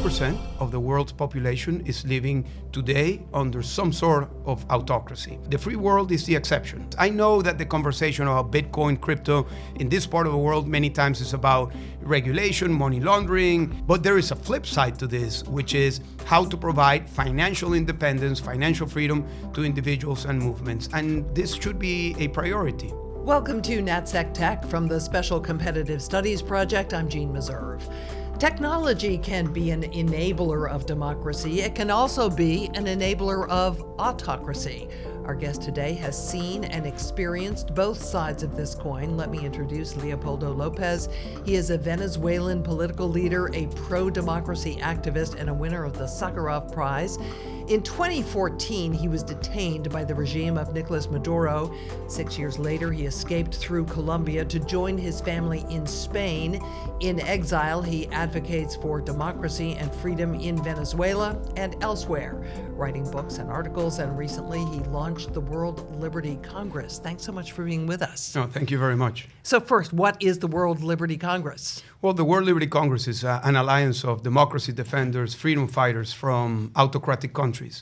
70% of the world's population is living today under some sort of autocracy. The free world is the exception. I know that the conversation about Bitcoin, crypto, in this part of the world many times is about regulation, money laundering, but there is a flip side to this, which is how to provide financial independence, financial freedom to individuals and movements. And this should be a priority. Welcome to NatSec Tech from the Special Competitive Studies Project. I'm Jeanne Meserve. Technology can be an enabler of democracy. It can also be an enabler of autocracy. Our guest today has seen and experienced both sides of this coin. Let me introduce Leopoldo Lopez. He is a Venezuelan political leader, a pro-democracy activist, and a winner of the Sakharov Prize. In 2014, he was detained by the regime of Nicolas Maduro. 6 years later, he escaped through Colombia to join his family in Spain. In exile, he advocates for democracy and freedom in Venezuela and elsewhere, writing books and articles, and recently he launched the World Liberty Congress. Thanks so much for being with us. No, thank you very much. So first, what is the World Liberty Congress? Well, the World Liberty Congress is an alliance of democracy defenders, freedom fighters from autocratic countries.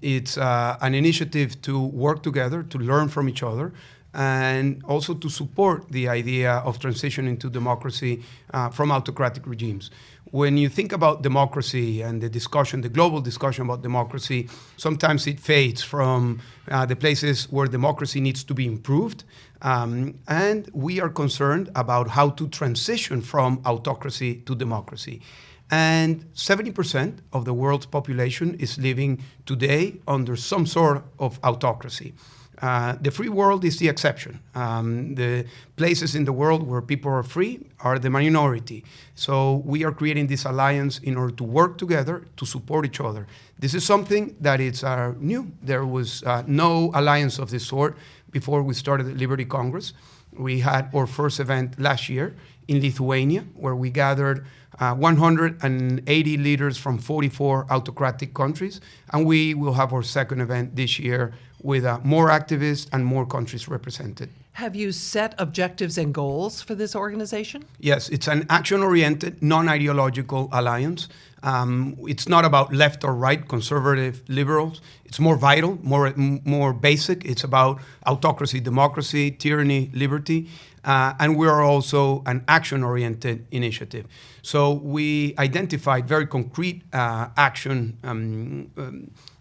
It's an initiative to work together, to learn from each other, and also to support the idea of transitioning to democracy from autocratic regimes. When you think about democracy and the discussion, the global discussion about democracy, sometimes it fades from the places where democracy needs to be improved. And we are concerned about how to transition from autocracy to democracy. And 70% of the world's population is living today under some sort of autocracy. The free world is the exception. The places in the world where people are free are the minority. So we are creating this alliance in order to work together to support each other. This is something that is new. There was no alliance of this sort before we started the Liberty Congress. We had our first event last year in Lithuania, where we gathered 180 leaders from 44 autocratic countries. And we will have our second event this year with more activists and more countries represented. Have you set objectives and goals for this organization? Yes, it's an action-oriented, non-ideological alliance. It's not about left or right, conservative, liberals. It's more vital, more basic. It's about autocracy, democracy, tyranny, liberty. And we are also an action-oriented initiative. So we identified very concrete action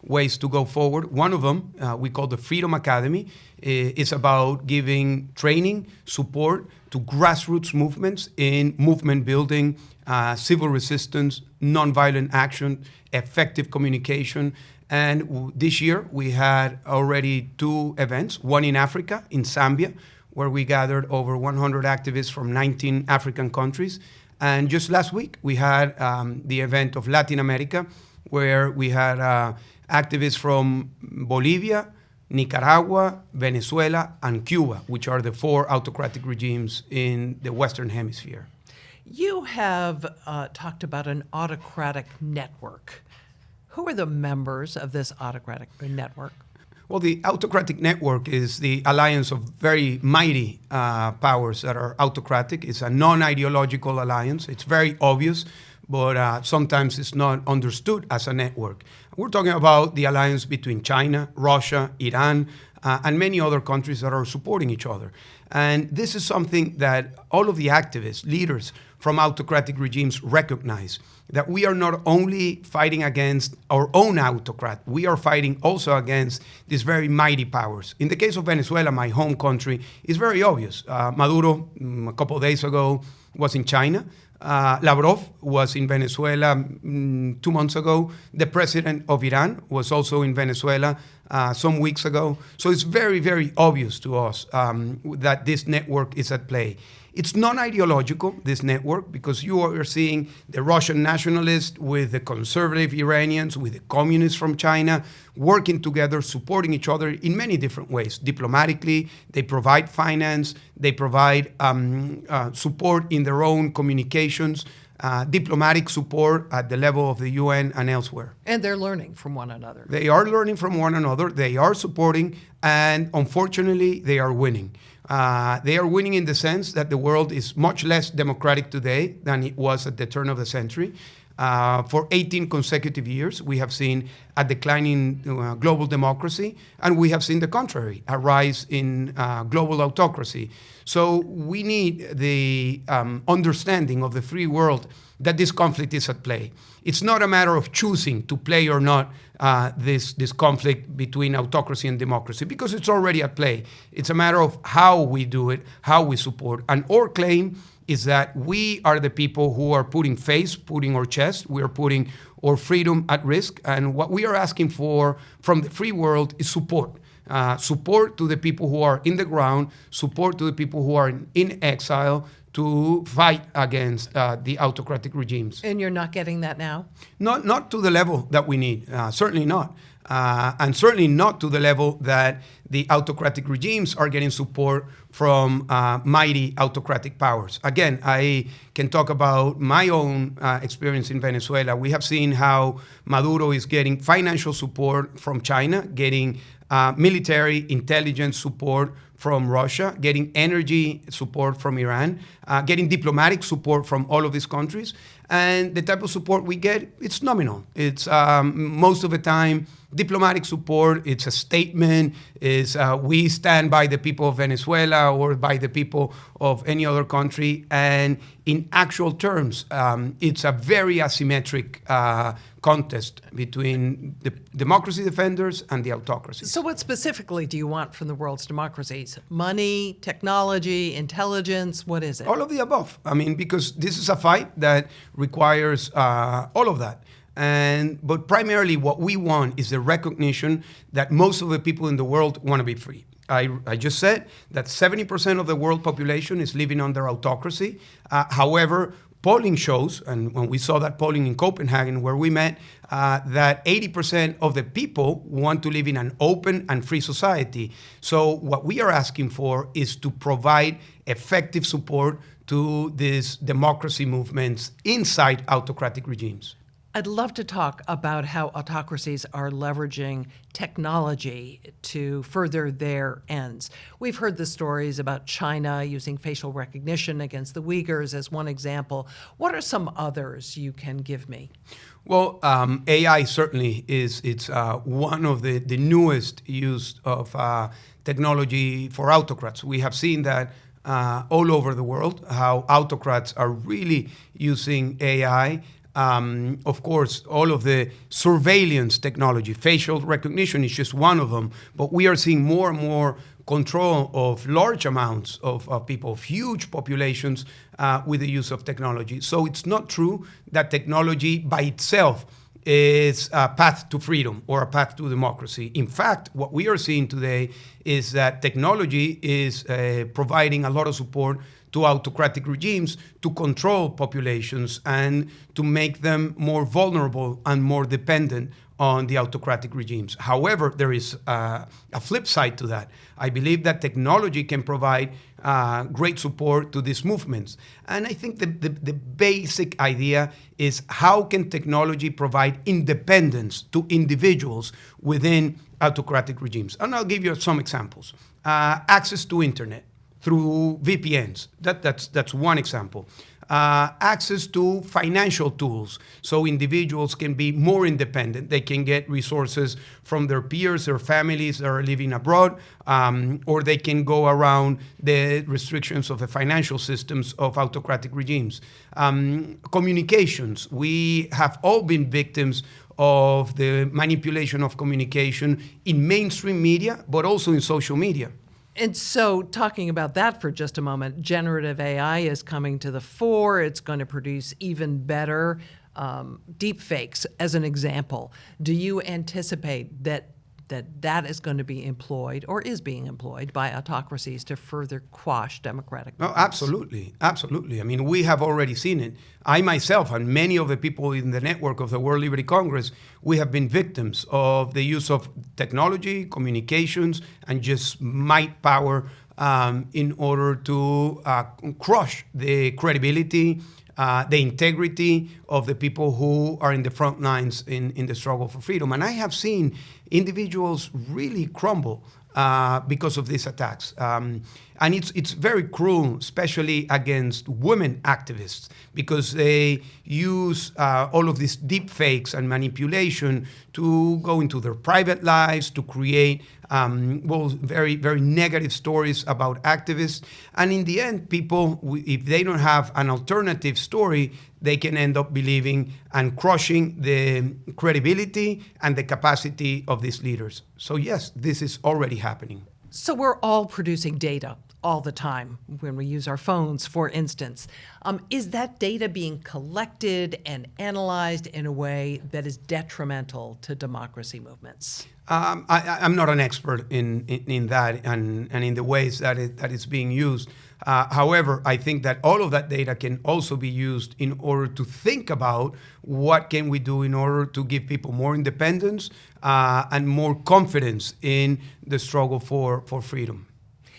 ways to go forward. One of them, we call the Freedom Academy. It's about giving training, support to grassroots movements in movement building, civil resistance, nonviolent action, effective communication. And this year we had already 2 events, one in Africa, in Zambia, where we gathered over 100 activists from 19 African countries. And just last week, we had the event of Latin America, where we had activists from Bolivia, Nicaragua, Venezuela, and Cuba, which are the 4 autocratic regimes in the Western Hemisphere. You have talked about an autocratic network. Who are the members of this autocratic network? Well, the autocratic network is the alliance of very mighty powers that are autocratic. It's a non-ideological alliance. It's very obvious, but sometimes it's not understood as a network. We're talking about the alliance between China, Russia, Iran, and many other countries that are supporting each other. And this is something that all of the activists, leaders from autocratic regimes recognize, that we are not only fighting against our own autocrat, we are fighting also against these very mighty powers. In the case of Venezuela, my home country, it's very obvious. Maduro, a couple of days ago, was in China. Lavrov was in Venezuela 2 months ago. The president of Iran was also in Venezuela some weeks ago. So it's very, very obvious to us that this network is at play. It's non-ideological, this network, because you are seeing the Russian nationalists with the conservative Iranians, with the communists from China, working together, supporting each other in many different ways. Diplomatically, they provide finance, they provide support in their own communications, diplomatic support at the level of the UN and elsewhere. And they're learning from one another. They are learning from one another, they are supporting, and unfortunately, they are winning. They are winning in the sense that the world is much less democratic today than it was at the turn of the century. For 18 consecutive years, we have seen a declining global democracy, and we have seen the contrary, a rise in global autocracy. So we need the understanding of the free world that this conflict is at play. It's not a matter of choosing to play or not this conflict between autocracy and democracy, because it's already at play. It's a matter of how we do it, how we support. And our claim is that we are the people who are putting our chest, we are putting our freedom at risk. And what we are asking for from the free world is support. Support to the people who are in the ground, support to the people who are in exile, to fight against the autocratic regimes. And you're not getting that now? Not to the level that we need, certainly not. And certainly not to the level that the autocratic regimes are getting support from mighty autocratic powers. Again, I can talk about my own experience in Venezuela. We have seen how Maduro is getting financial support from China, getting military intelligence support from Russia, getting energy support from Iran, getting diplomatic support from all of these countries. And the type of support we get, it's nominal. It's most of the time diplomatic support. It's a statement. It's we stand by the people of Venezuela or by the people of any other country. And in actual terms, it's a very asymmetric contest between the democracy defenders and the autocracies. So what specifically do you want from the world's democracies? Money, technology, intelligence, what is it? All of the above. I mean, because this is a fight that requires all of that. But primarily what we want is the recognition that most of the people in the world want to be free. I just said that 70% of the world population is living under autocracy. However, polling shows, and when we saw that polling in Copenhagen where we met, that 80% of the people want to live in an open and free society. So what we are asking for is to provide effective support to these democracy movements inside autocratic regimes. I'd love to talk about how autocracies are leveraging technology to further their ends. We've heard the stories about China using facial recognition against the Uyghurs as one example. What are some others you can give me? Well, AI certainly it's one of the newest use of technology for autocrats. We have seen that all over the world, how autocrats are really using AI. Of course, all of the surveillance technology, facial recognition is just one of them, but we are seeing more and more control of large amounts of people, of huge populations with the use of technology. So it's not true that technology by itself is a path to freedom or a path to democracy. In fact, what we are seeing today is that technology is providing a lot of support to autocratic regimes to control populations and to make them more vulnerable and more dependent on the autocratic regimes. However, there is a flip side to that. I believe that technology can provide great support to these movements. And I think the basic idea is how can technology provide independence to individuals within autocratic regimes? And I'll give you some examples. Access to internet through VPNs. That's one example. Access to financial tools so individuals can be more independent. They can get resources from their peers, their families that are living abroad, or they can go around the restrictions of the financial systems of autocratic regimes. Communications. We have all been victims of the manipulation of communication in mainstream media, but also in social media. And so talking about that for just a moment, generative AI is coming to the fore. It's going to produce even better deep fakes, as an example. Do you anticipate that is going to be employed or is being employed by autocracies to further quash democratic movements? No, absolutely. Absolutely. I mean, we have already seen it. I myself and many of the people in the network of the World Liberty Congress, we have been victims of the use of technology, communications, and just might power in order to crush the credibility, the integrity of the people who are in the front lines in the struggle for freedom. And I have seen individuals really crumble because of these attacks. And it's very cruel, especially against women activists, because they use all of these deep fakes and manipulation to go into their private lives, to create very, very negative stories about activists. And in the end, people, if they don't have an alternative story, they can end up believing and crushing the credibility and the capacity of these leaders. So yes, this is already happening. So we're all producing data all the time when we use our phones, for instance. Is that data being collected and analyzed in a way that is detrimental to democracy movements? I'm not an expert in that and in the ways that it's being used. However, I think that all of that data can also be used in order to think about what can we do in order to give people more independence and more confidence in the struggle for freedom.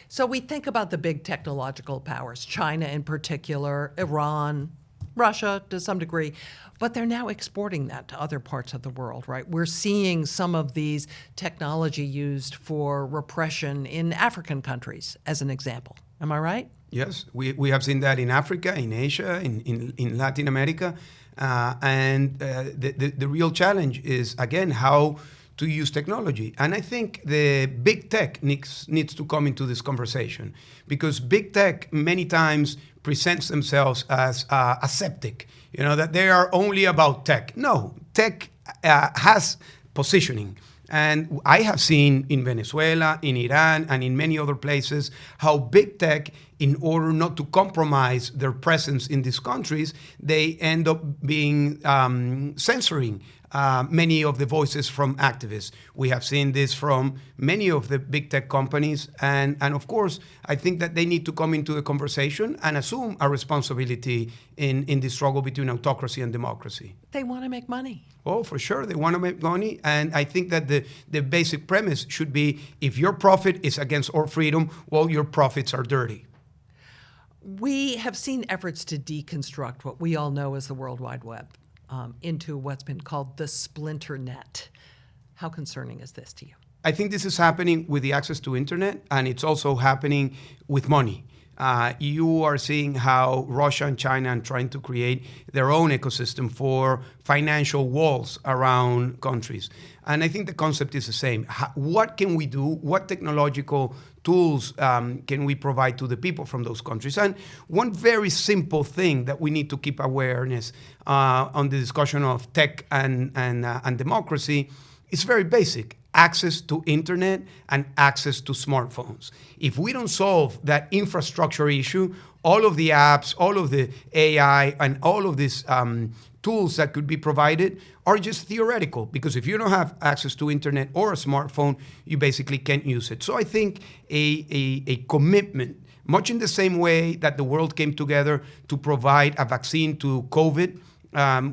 So we think about the big technological powers, China in particular, Iran, Russia to some degree, but they're now exporting that to other parts of the world, right? We're seeing some of these technology used for repression in African countries, as an example. Am I right? Yes, we have seen that in Africa, in Asia, in Latin America. And the real challenge is, again, how to use technology. And I think the big tech needs to come into this conversation, because big tech many times presents themselves as aseptic, that they are only about tech. No, tech has positioning. And I have seen in Venezuela, in Iran, and in many other places how big tech, in order not to compromise their presence in these countries, they end up being censoring many of the voices from activists. We have seen this from many of the big tech companies. And of course, I think that they need to come into the conversation and assume a responsibility in the struggle between autocracy and democracy. They want to make money. Oh, for sure. They want to make money. And I think that the basic premise should be, if your profit is against our freedom, well, your profits are dirty. We have seen efforts to deconstruct what we all know as the World Wide Web into what's been called the splinter net. How concerning is this to you? I think this is happening with the access to internet, and it's also happening with money. You are seeing how Russia and China are trying to create their own ecosystem for financial walls around countries. And I think the concept is the same. What can we do? What technological tools can we provide to the people from those countries? And one very simple thing that we need to keep awareness on the discussion of tech and democracy is very basic. Access to internet and access to smartphones. If we don't solve that infrastructure issue, all of the apps, all of the AI, and all of these tools that could be provided are just theoretical, because if you don't have access to internet or a smartphone, you basically can't use it. So I think a commitment, much in the same way that the world came together to provide a vaccine to COVID,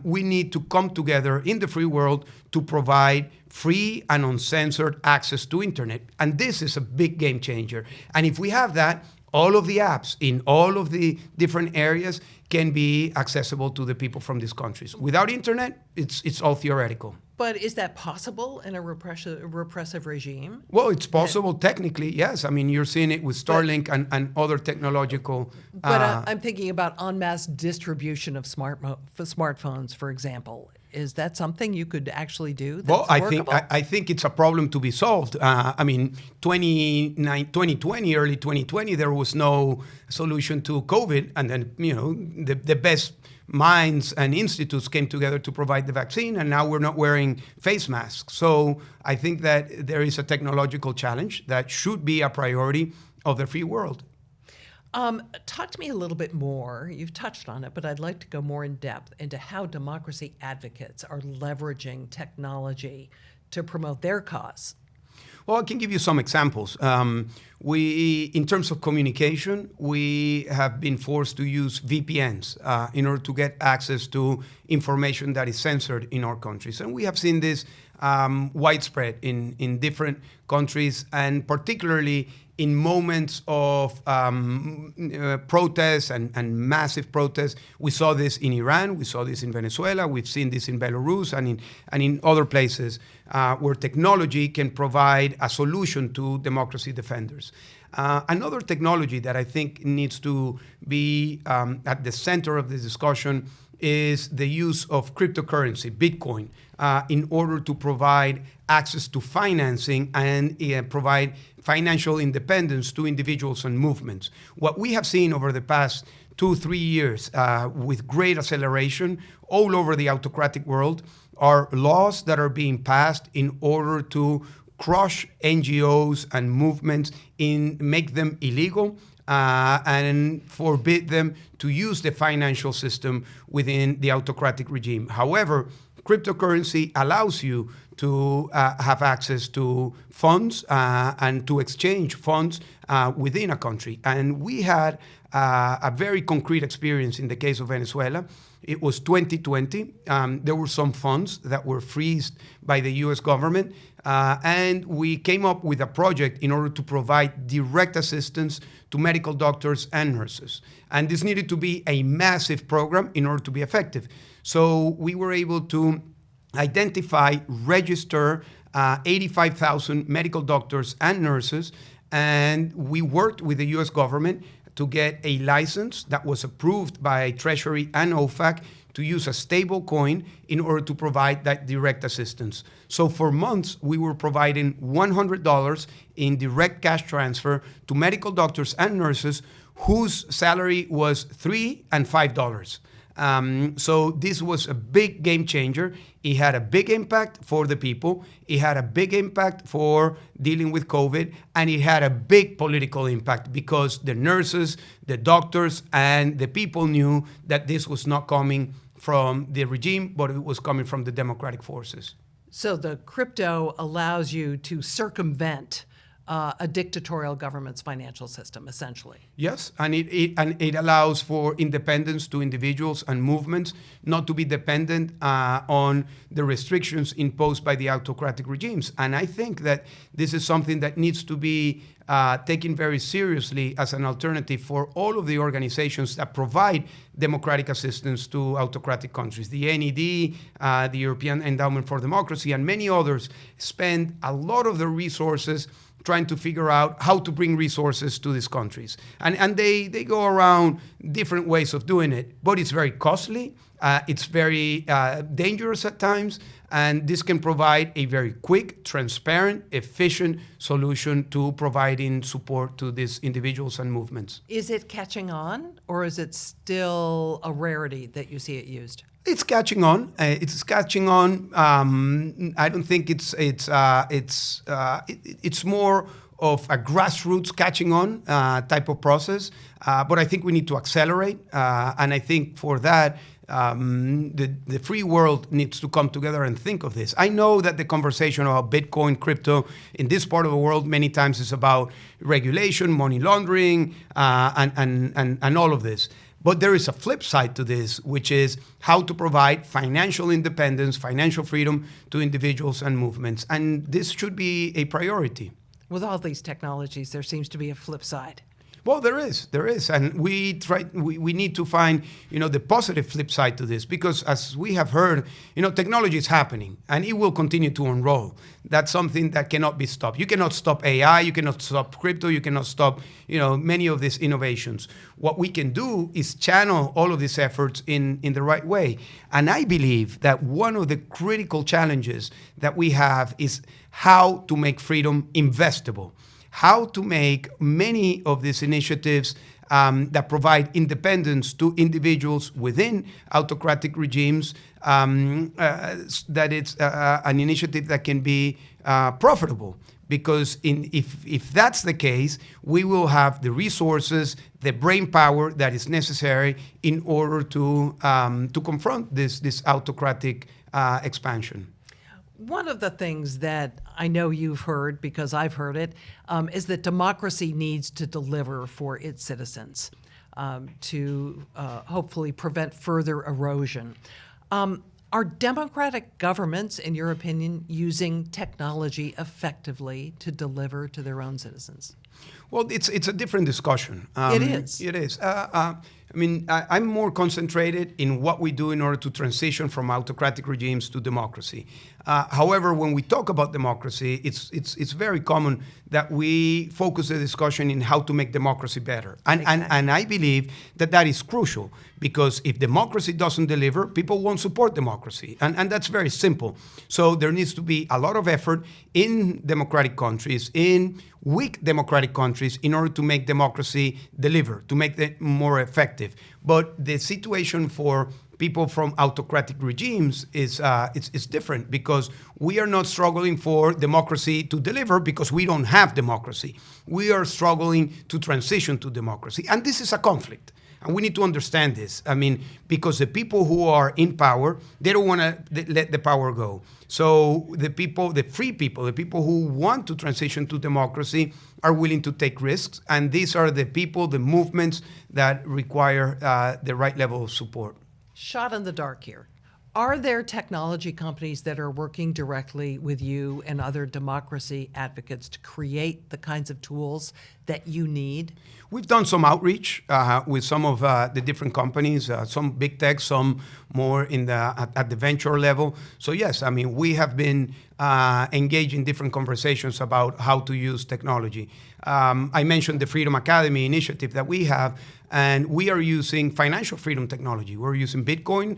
we need to come together in the free world to provide free and uncensored access to internet. And this is a big game changer. And if we have that, all of the apps in all of the different areas can be accessible to the people from these countries. Without internet, it's all theoretical. But is that possible in a repressive regime? Well, it's possible technically, yes. I mean, you're seeing it with Starlink and other technological... But I'm thinking about en masse distribution of smartphones, for example. Is that something you could actually do? Well, I think it's a problem to be solved. I mean, 2020, early 2020, there was no solution to COVID, and then the best minds and institutes came together to provide the vaccine, and now we're not wearing face masks. So I think that there is a technological challenge that should be a priority of the free world. Talk to me a little bit more. You've touched on it, but I'd like to go more in depth into how democracy advocates are leveraging technology to promote their cause. Well, I can give you some examples. In terms of communication, we have been forced to use VPNs in order to get access to information that is censored in our countries. And we have seen this widespread in different countries, and particularly in moments of protests and massive protests. We saw this in Iran, we saw this in Venezuela, we've seen this in Belarus and in other places where technology can provide a solution to democracy defenders. Another technology that I think needs to be at the center of the discussion is the use of cryptocurrency, Bitcoin, in order to provide access to financing and provide financial independence to individuals and movements. What we have seen over the past 2-3 years with great acceleration all over the autocratic world are laws that are being passed in order to crush NGOs and movements, make them illegal, and forbid them to use the financial system within the autocratic regime. However, cryptocurrency allows you to have access to funds and to exchange funds within a country. And we had a very concrete experience in the case of Venezuela. It was 2020. There were some funds that were freezed by the US government. And we came up with a project in order to provide direct assistance to medical doctors and nurses. And this needed to be a massive program in order to be effective. So we were able to identify, register 85,000 medical doctors and nurses. And we worked with the US government to get a license that was approved by Treasury and OFAC to use a stable coin in order to provide that direct assistance. So for months, we were providing $100 in direct cash transfer to medical doctors and nurses whose salary was $3 and $5. So this was a big game changer. It had a big impact for the people. It had a big impact for dealing with COVID, and it had a big political impact because the nurses, the doctors, and the people knew that this was not coming from the regime, but it was coming from the democratic forces. So the crypto allows you to circumvent a dictatorial government's financial system, essentially. Yes, and it allows for independence to individuals and movements not to be dependent on the restrictions imposed by the autocratic regimes. And I think that this is something that needs to be taken very seriously as an alternative for all of the organizations that provide democratic assistance to autocratic countries. The NED, the European Endowment for Democracy, and many others spend a lot of their resources trying to figure out how to bring resources to these countries. And they go around different ways of doing it, but it's very costly, it's very dangerous at times, and this can provide a very quick, transparent, efficient solution to providing support to these individuals and movements. Is it catching on, or is it still a rarity that you see it used? It's catching on. It's catching on. I don't think it's more of a grassroots catching on type of process. But I think we need to accelerate. And I think for that, the free world needs to come together and think of this. I know that the conversation about Bitcoin, crypto in this part of the world many times is about regulation, money laundering, and all of this. But there is a flip side to this, which is how to provide financial independence, financial freedom to individuals and movements. And this should be a priority. With all these technologies, there seems to be a flip side. Well, there is, and we need to find, the positive flip side to this, because as we have heard, technology is happening and it will continue to unroll. That's something that cannot be stopped. You cannot stop AI, you cannot stop crypto, you cannot stop, many of these innovations. What we can do is channel all of these efforts in the right way. And I believe that one of the critical challenges that we have is how to make freedom investable. How to make many of these initiatives that provide independence to individuals within autocratic regimes, that it's an initiative that can be profitable. Because if that's the case, we will have the resources, the brain power that is necessary in order to confront this autocratic expansion. One of the things that I know you've heard, because I've heard it, is that democracy needs to deliver for its citizens to hopefully prevent further erosion. Are democratic governments, in your opinion, using technology effectively to deliver to their own citizens? Well, it's a different discussion. It is. It is. I mean, I'm more concentrated in what we do in order to transition from autocratic regimes to democracy. However, when we talk about democracy, it's very common that we focus the discussion in how to make democracy better. And I believe that is crucial, because if democracy doesn't deliver, people won't support democracy. And that's very simple. So there needs to be a lot of effort in democratic countries, in weak democratic countries, in order to make democracy deliver, to make it more effective. But the situation for people from autocratic regimes is it's different, because we are not struggling for democracy to deliver because we don't have democracy. We are struggling to transition to democracy. And this is a conflict. And we need to understand this. I mean, because the people who are in power, they don't want to let the power go. So the people, the free people, the people who want to transition to democracy are willing to take risks. And these are the people, the movements that require the right level of support. Shot in the dark here. Are there technology companies that are working directly with you and other democracy advocates to create the kinds of tools that you need? We've done some outreach with some of the different companies, some big tech, some more at the venture level. So yes, I mean, we have been engaged in different conversations about how to use technology. I mentioned the Freedom Academy initiative that we have, and we are using financial freedom technology. We're using Bitcoin.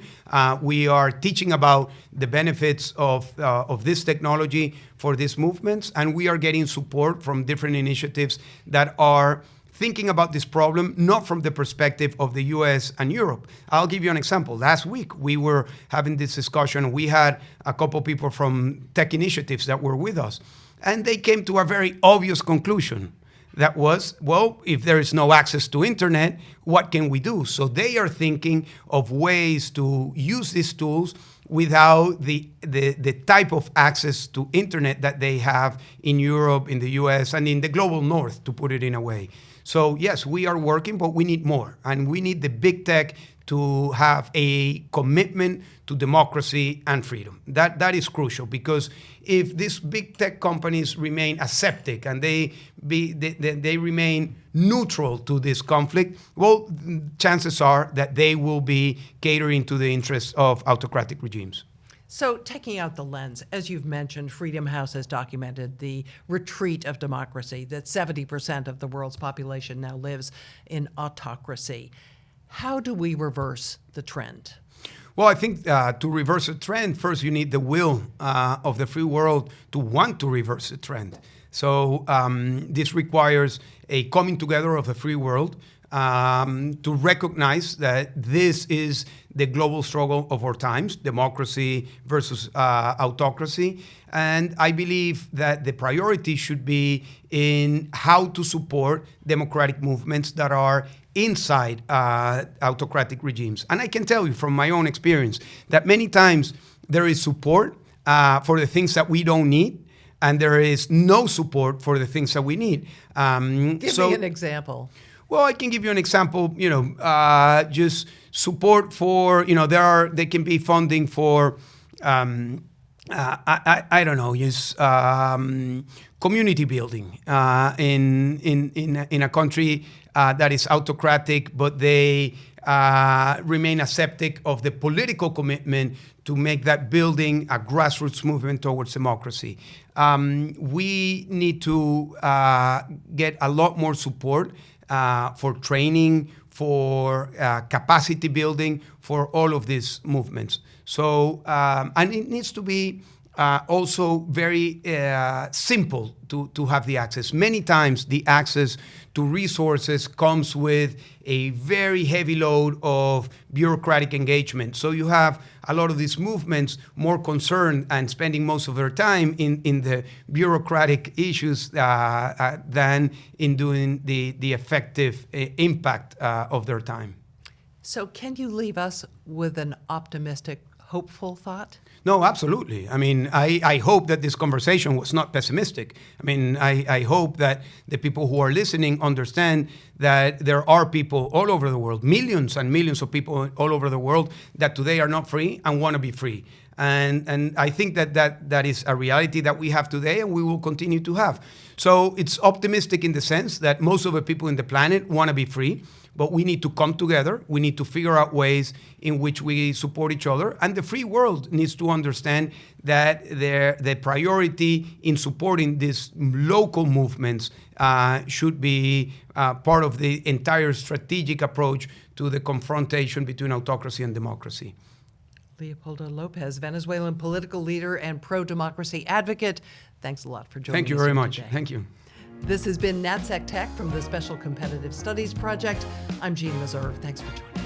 We are teaching about the benefits of this technology for these movements, and we are getting support from different initiatives that are thinking about this problem, not from the perspective of the US and Europe. I'll give you an example. Last week, we were having this discussion. We had a couple people from tech initiatives that were with us, and they came to a very obvious conclusion. That was, well, if there is no access to internet, what can we do? So they are thinking of ways to use these tools without the type of access to internet that they have in Europe, in the US, and in the global north, to put it in a way. So yes, we are working, but we need more. And we need the big tech to have a commitment to democracy and freedom. That is crucial, because if these big tech companies remain aseptic and they remain neutral to this conflict, well, chances are that they will be catering to the interests of autocratic regimes. So taking out the lens, as you've mentioned, Freedom House has documented the retreat of democracy, that 70% of the world's population now lives in autocracy. How do we reverse the trend? Well, I think to reverse a trend, first you need the will of the free world to want to reverse the trend. So this requires a coming together of the free world to recognize that this is the global struggle of our times, democracy versus autocracy. And I believe that the priority should be in how to support democratic movements that are inside autocratic regimes. And I can tell you from my own experience that many times there is support for the things that we don't need, and there is no support for the things that we need. Give me an example. Well, I can give you an example. Just support for, there can be funding for, I don't know, just community building in a country that is autocratic, but they remain aseptic of the political commitment to make that building a grassroots movement towards democracy. We need to get a lot more support for training, for capacity building, for all of these movements. So, and it needs to be also very simple to have the access. Many times the access to resources comes with a very heavy load of bureaucratic engagement. So you have a lot of these movements more concerned and spending most of their time in the bureaucratic issues than in doing the effective impact of their time. So can you leave us with an optimistic, hopeful thought? No, absolutely. I mean, I hope that this conversation was not pessimistic. I mean, I hope that the people who are listening understand that there are people all over the world, millions and millions of people all over the world that today are not free and want to be free. And I think that is a reality that we have today and we will continue to have. So it's optimistic in the sense that most of the people in the planet want to be free, but we need to come together. We need to figure out ways in which we support each other. And the free world needs to understand that the priority in supporting these local movements should be part of the entire strategic approach to the confrontation between autocracy and democracy. Leopoldo Lopez, Venezuelan political leader and pro-democracy advocate. Thanks a lot for joining us. Thank you very much. Today. Thank you. This has been NatSec Tech from the Special Competitive Studies Project. I'm Jeanne Meserve. Thanks for joining us.